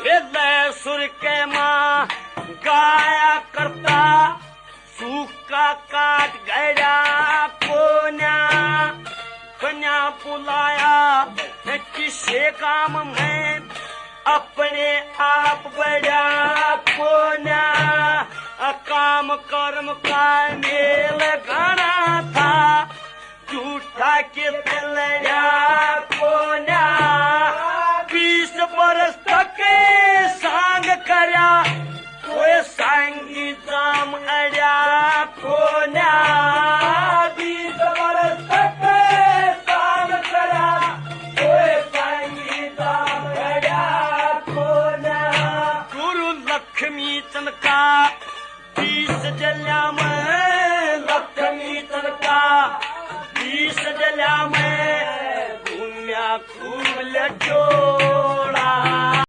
वेद सुर के माँ गाया करता सूखा काट गया कोन्या कन्या बुलाया किसे काम में अपने आप बढ़ा कोन्या काम कर्म का मेल गाना था झूठा के लड़ा कोन्या 20 बरस तक सांग करया कोई सांगी जाम अड्या कोन्या 20 बरस तक सांग करया कोई सांगी जाम अड्या कोन्या गुरु लक्ष्मी चंद का 20 जल्या में लक्ष्मी चंद का 20 जल्या में घूमया खूब लचो